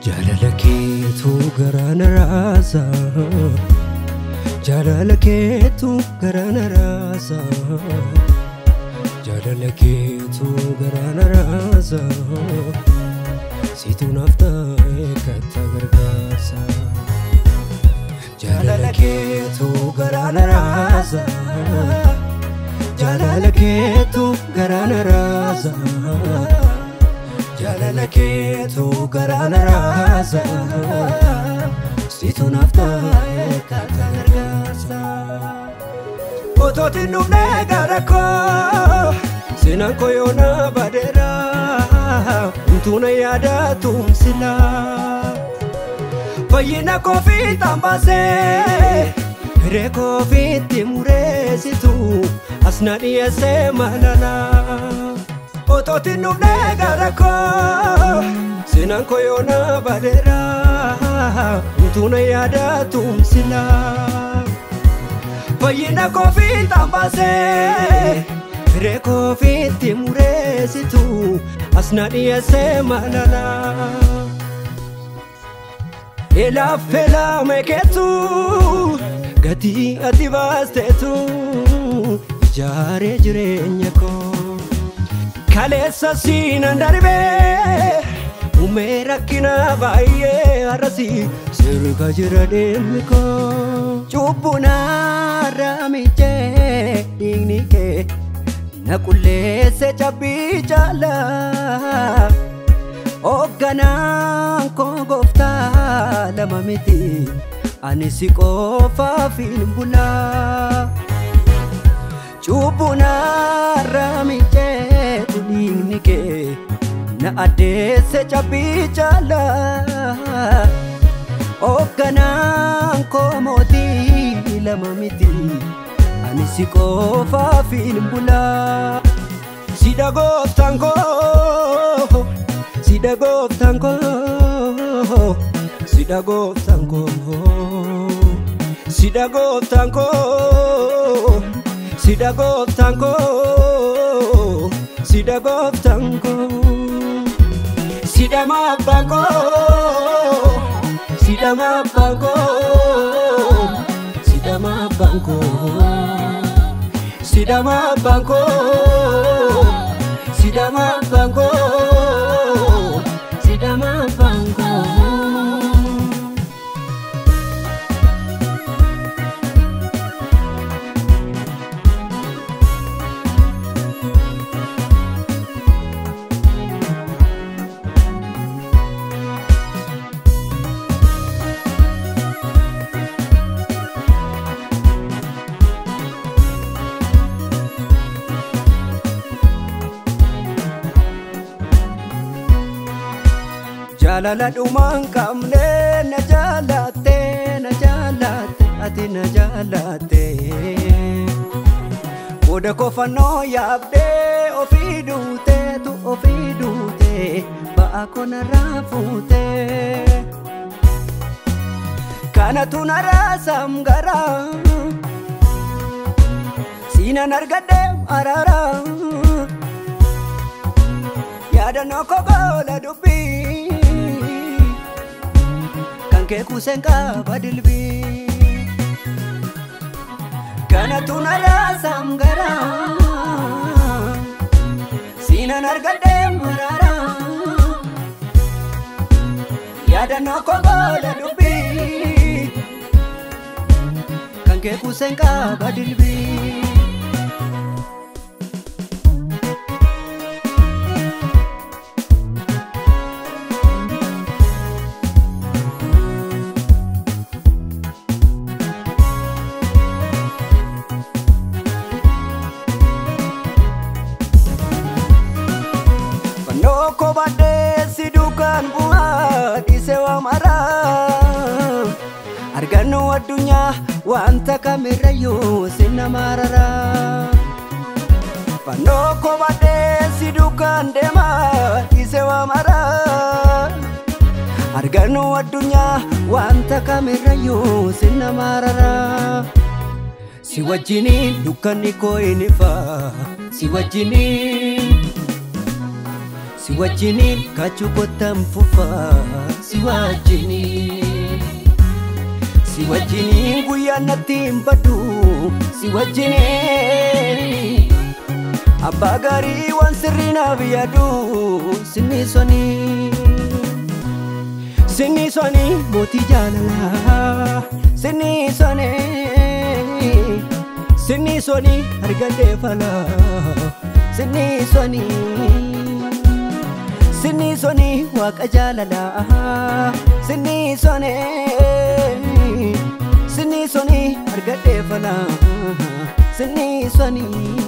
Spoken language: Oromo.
Jalalakeetu garaan raasa, jalalakeetu garaan raasa, jalalakeetu garaan raasa, situ nafta'e katta gargaarsa. Jalalakeetu garaan raasa, jalalakeetu garaan raasa. Jalalakeetu garaan raasa, situ nafta'e katta gargaarsa. Otootiin dhufnee gara koo, seenaan koo yoona badeera, homtuu na yaadatuun silaa. Fayyina koo fiixaan baasee, hiree koo fiitti mureessitu, as na dhiyeessee maalalaa. Otootiin dhufnee gara koo, seenaan koo yoona badeera, homtuu na yaadatuun silaa. Fayyina koo fiixaan baasee, hiree koo fiitti mureessitu, as na dhiyeessee maalalaa. Elaaffela meekeetu, gatii ati baasteetu, ijaaree jireenya koo. Kaleessa siinan darbee, uumee rakkina baay'ee har'asi sirba jira deemni koo. Cubbuu narra miicee dhiigni kee, na qulleesse cabbii jaalala. Hoogganaan koo gooftaa lama miti, ani si qofaafin bulaa. Cubbuu narra miicee dhiigni kee, na addeesse cabbii jaalala. Hoogganaan koo mootii lama miti, ani si qofaafin bulaa. Sida gooftaan koo, sida gooftaan koo, sida gooftaan koo, sida gooftaan koo, sida gooftaan koo, sida gooftaan koo. Sida mabbaan koo, sida mabbaan koo, sida mabbaan koo, sida mabbaan koo, sida mabbaan koo, sida mabbaan koo. Jalala dhumaan qabne na jaalatte, na jaalatte, ati na jaalatte. Booda koo fannoo yaabdee ofii duute, tu ofii duute, ba'a koo narraa fuute. Kanatu narraa samgaraa, siinan argadhe araara. Yaadannoo koo goola dubbii, ke kusen qaba dilbii. Kanatu narraa samgaraa, siinan argadhe araara. Yaadannoo koo goola dubbii, kan ke kusen qaba dilbii. Noko bade si dukan buat isewa marah, argannu addunyaa wanta kamirrayyuu sinna marara fannoo kobadhee si duukaan deemaa ise waamara argannu addunyaa wanta kamirrayyuu sinna marara si wajjiniin dukkanni koo hin ifa si wajjiniin kaachuu kottan fufa si wajjiniin guyyaan natti hin baddu si wajjiniin abbaa gaarii waan sirrii naaf yaadu sinni sonii mootii jaalalaa sinni sonii argadhee falaa sinni sonii waaqa jaalalaa sinni sonii argadhee falaa sinni sonii